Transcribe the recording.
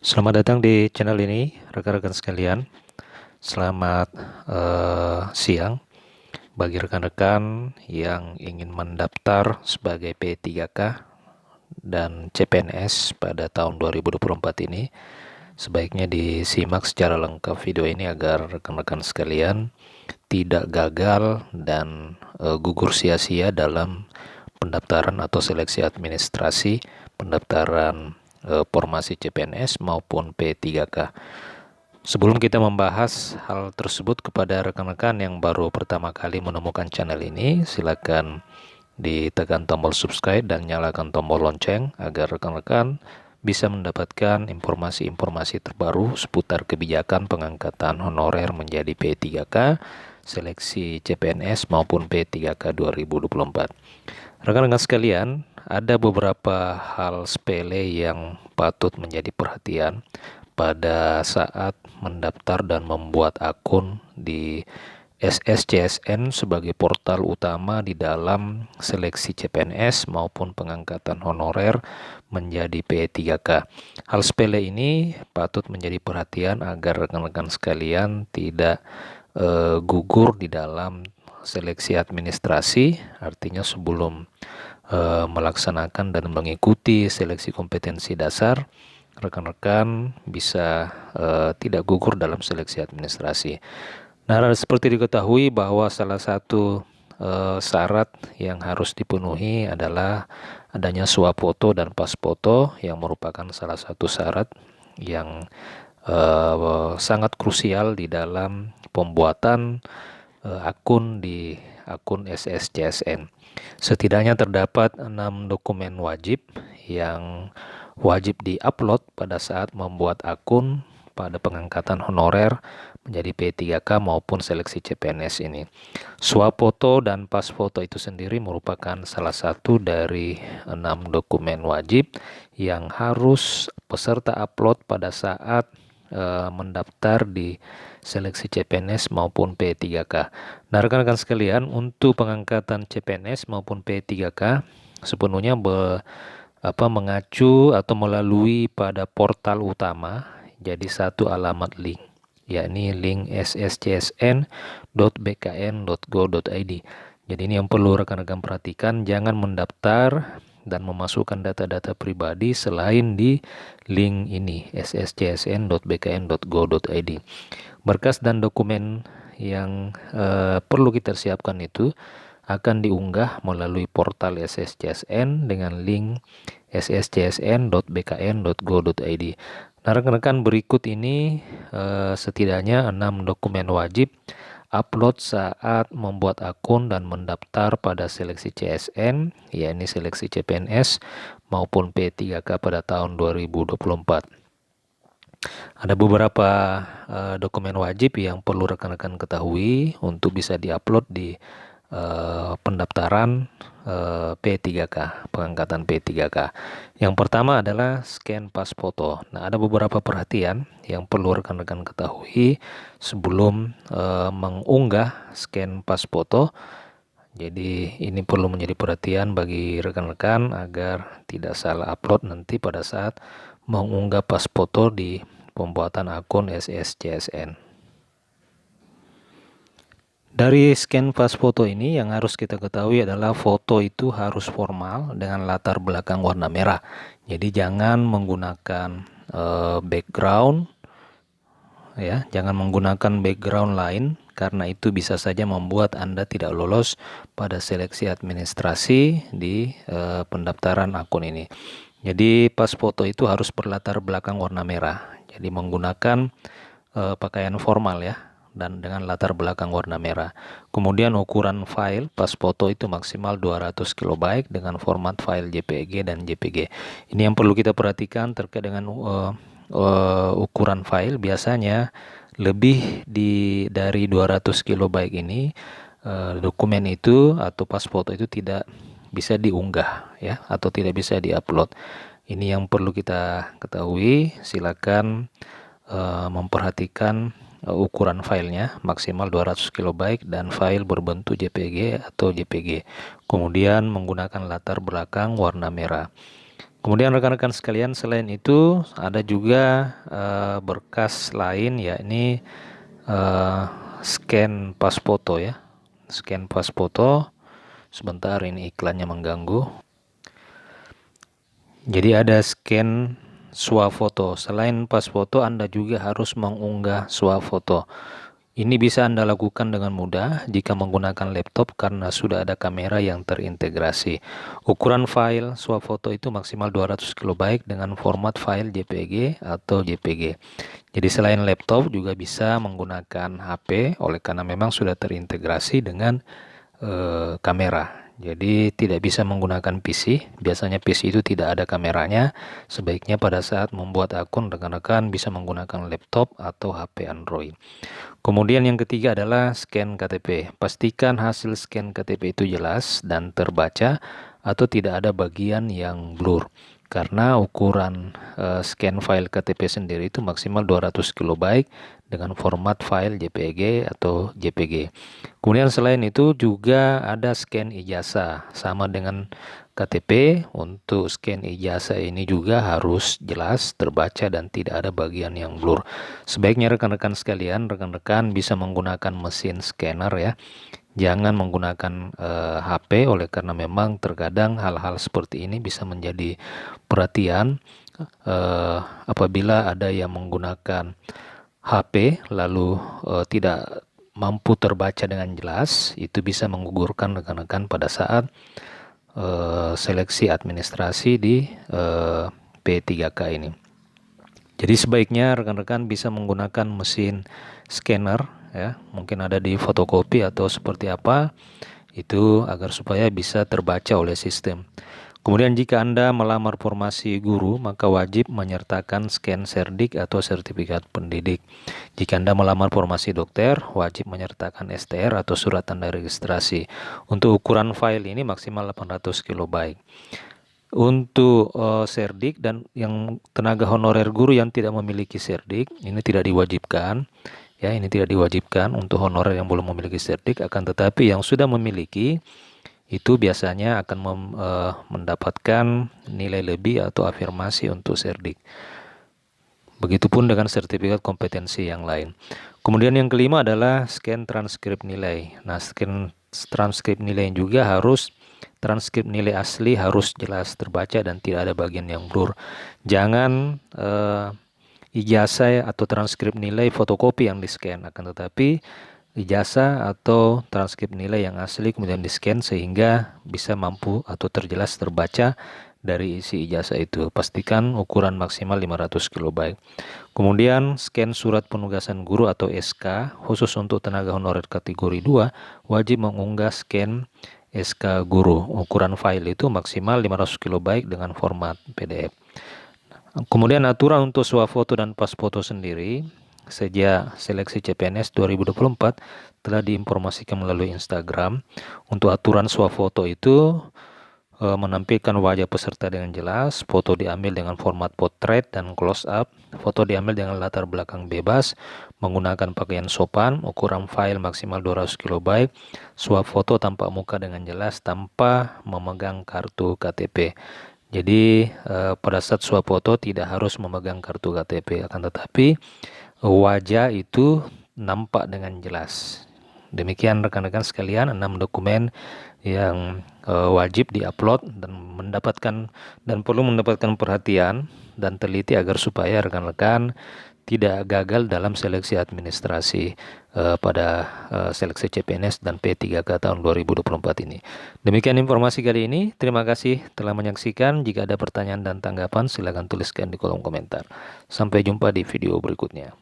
Selamat datang di channel ini, rekan-rekan sekalian. Selamat siang bagi rekan-rekan yang ingin mendaftar sebagai P3K dan CPNS pada tahun 2024 ini. Sebaiknya disimak secara lengkap video ini agar rekan-rekan sekalian tidak gagal dan gugur sia-sia dalam pendaftaran atau seleksi administrasi pendaftaran formasi CPNS maupun P3K. Sebelum kita membahas hal tersebut, kepada rekan-rekan yang baru pertama kali menemukan channel ini, silakan ditekan tombol subscribe dan nyalakan tombol lonceng agar rekan-rekan bisa mendapatkan informasi-informasi terbaru seputar kebijakan pengangkatan honorer menjadi P3K, seleksi CPNS maupun P3K 2024. Rekan-rekan sekalian, ada beberapa hal sepele yang patut menjadi perhatian pada saat mendaftar dan membuat akun di SSCSN sebagai portal utama di dalam seleksi CPNS maupun pengangkatan honorer menjadi P3K. Hal sepele ini patut menjadi perhatian agar rekan-rekan sekalian tidak gugur di dalam seleksi administrasi, artinya sebelum melaksanakan dan mengikuti seleksi kompetensi dasar, rekan-rekan bisa tidak gugur dalam seleksi administrasi. Nah, seperti diketahui bahwa salah satu syarat yang harus dipenuhi adalah adanya swafoto dan pas foto, yang merupakan salah satu syarat yang sangat krusial di dalam pembuatan akun di akun SSCSN. Setidaknya terdapat 6 dokumen wajib yang wajib diupload pada saat membuat akun pada pengangkatan honorer menjadi P3K maupun seleksi CPNS ini. Swafoto dan pas foto itu sendiri merupakan salah satu dari 6 dokumen wajib yang harus peserta upload pada saat mendaftar di seleksi CPNS maupun P3K. Nah, rekan-rekan sekalian, untuk pengangkatan CPNS maupun P3K sepenuhnya mengacu atau melalui pada portal utama, jadi satu alamat link, yakni link sscsn.bkn.go.id. Jadi ini yang perlu rekan-rekan perhatikan, jangan mendaftar dan memasukkan data-data pribadi selain di link ini sscsn.bkn.go.id. Berkas dan dokumen yang perlu kita siapkan itu akan diunggah melalui portal SSCSN dengan link sscsn.bkn.go.id. Nah, rekan-rekan, berikut ini setidaknya 6 dokumen wajib upload saat membuat akun dan mendaftar pada seleksi CSN, yakni seleksi CPNS maupun P3K pada tahun 2024. Ada beberapa dokumen wajib yang perlu rekan-rekan ketahui untuk bisa diupload di pendaftaran P3K, pengangkatan P3K. Yang pertama adalah scan pas foto. Nah, ada beberapa perhatian yang perlu rekan-rekan ketahui sebelum mengunggah scan pas foto. Jadi ini perlu menjadi perhatian bagi rekan-rekan agar tidak salah upload nanti pada saat mengunggah pas foto di pembuatan akun SSCSN. Dari scan pas foto ini yang harus kita ketahui adalah foto itu harus formal dengan latar belakang warna merah. Jadi jangan menggunakan background, ya, jangan menggunakan background lain, karena itu bisa saja membuat Anda tidak lolos pada seleksi administrasi di pendaftaran akun ini. Jadi pas foto itu harus berlatar belakang warna merah. Jadi menggunakan pakaian formal, ya, dan dengan latar belakang warna merah. Kemudian ukuran file pas foto itu maksimal 200 KB dengan format file JPG dan JPG. Ini yang perlu kita perhatikan terkait dengan ukuran file. Biasanya lebih dari 200 KB ini dokumen itu atau pas foto itu tidak bisa diunggah, ya, atau tidak bisa diupload. Ini yang perlu kita ketahui. Silakan memperhatikan ukuran filenya maksimal 200 KB dan file berbentuk JPG atau JPG. Kemudian menggunakan latar belakang warna merah. Kemudian rekan-rekan sekalian, selain itu ada juga berkas lain, yakni scan pas foto ya. Scan pas foto. Sebentar, ini iklannya mengganggu. Jadi ada scan swafoto. Selain pas foto, Anda juga harus mengunggah swafoto. Ini bisa Anda lakukan dengan mudah jika menggunakan laptop karena sudah ada kamera yang terintegrasi. Ukuran file swafoto itu maksimal 200 KB dengan format file JPG atau JPG. Jadi selain laptop juga bisa menggunakan HP oleh karena memang sudah terintegrasi dengan kamera. Jadi tidak bisa menggunakan PC. Biasanya PC itu tidak ada kameranya. Sebaiknya pada saat membuat akun, rekan-rekan bisa menggunakan laptop atau HP Android. Kemudian yang ketiga adalah scan KTP. Pastikan hasil scan KTP itu jelas dan terbaca atau tidak ada bagian yang blur. Karena ukuran scan file KTP sendiri itu maksimal 200 KB dengan format file JPG atau JPG. Kemudian selain itu juga ada scan ijazah. Sama dengan KTP, untuk scan ijazah ini juga harus jelas, terbaca, dan tidak ada bagian yang blur. Sebaiknya rekan-rekan sekalian, rekan-rekan bisa menggunakan mesin scanner ya. Jangan menggunakan HP oleh karena memang terkadang hal-hal seperti ini bisa menjadi perhatian apabila ada yang menggunakan HP lalu tidak mampu terbaca dengan jelas, itu bisa menggugurkan rekan-rekan pada saat seleksi administrasi di P3K ini. Jadi sebaiknya rekan-rekan bisa menggunakan mesin scanner ya, mungkin ada di fotokopi atau seperti apa itu agar supaya bisa terbaca oleh sistem. Kemudian jika Anda melamar formasi guru, maka wajib menyertakan scan serdik atau sertifikat pendidik. Jika Anda melamar formasi dokter, wajib menyertakan STR atau surat tanda registrasi. Untuk ukuran file ini maksimal 800 KB. Untuk serdik dan yang tenaga honorer guru yang tidak memiliki serdik, ini tidak diwajibkan. Ya, ini tidak diwajibkan untuk honorer yang belum memiliki serdik, akan tetapi yang sudah memiliki itu biasanya akan mendapatkan nilai lebih atau afirmasi untuk serdik. Begitupun dengan sertifikat kompetensi yang lain. Kemudian yang kelima adalah scan transkrip nilai. Nah, scan transkrip nilai juga harus, transkrip nilai asli harus jelas terbaca dan tidak ada bagian yang blur. Jangan ijazah atau transkrip nilai fotokopi yang di-scan, akan tetapi ijazah atau transkrip nilai yang asli kemudian di-scan sehingga bisa mampu atau terjelas terbaca dari isi ijazah itu. Pastikan ukuran maksimal 500 KB. Kemudian scan surat penugasan guru atau SK khusus untuk tenaga honorer kategori 2 wajib mengunggah scan SK guru. Ukuran file itu maksimal 500 KB dengan format PDF. Kemudian aturan untuk swafoto dan pas foto sendiri sejak seleksi CPNS 2024 telah diinformasikan melalui Instagram. Untuk aturan swafoto itu menampilkan wajah peserta dengan jelas, foto diambil dengan format potret dan close up, foto diambil dengan latar belakang bebas, menggunakan pakaian sopan, ukuran file maksimal 200 KB, swafoto tampak muka dengan jelas tanpa memegang kartu KTP. Jadi pada saat swafoto tidak harus memegang kartu KTP, akan tetapi wajah itu nampak dengan jelas. Demikian rekan-rekan sekalian 6 dokumen yang wajib diupload dan perlu mendapatkan perhatian dan teliti agar supaya rekan-rekan tidak gagal dalam seleksi administrasi pada seleksi CPNS dan P3K tahun 2024 ini. Demikian informasi kali ini. Terima kasih telah menyaksikan. Jika ada pertanyaan dan tanggapan, silakan tuliskan di kolom komentar. Sampai jumpa di video berikutnya.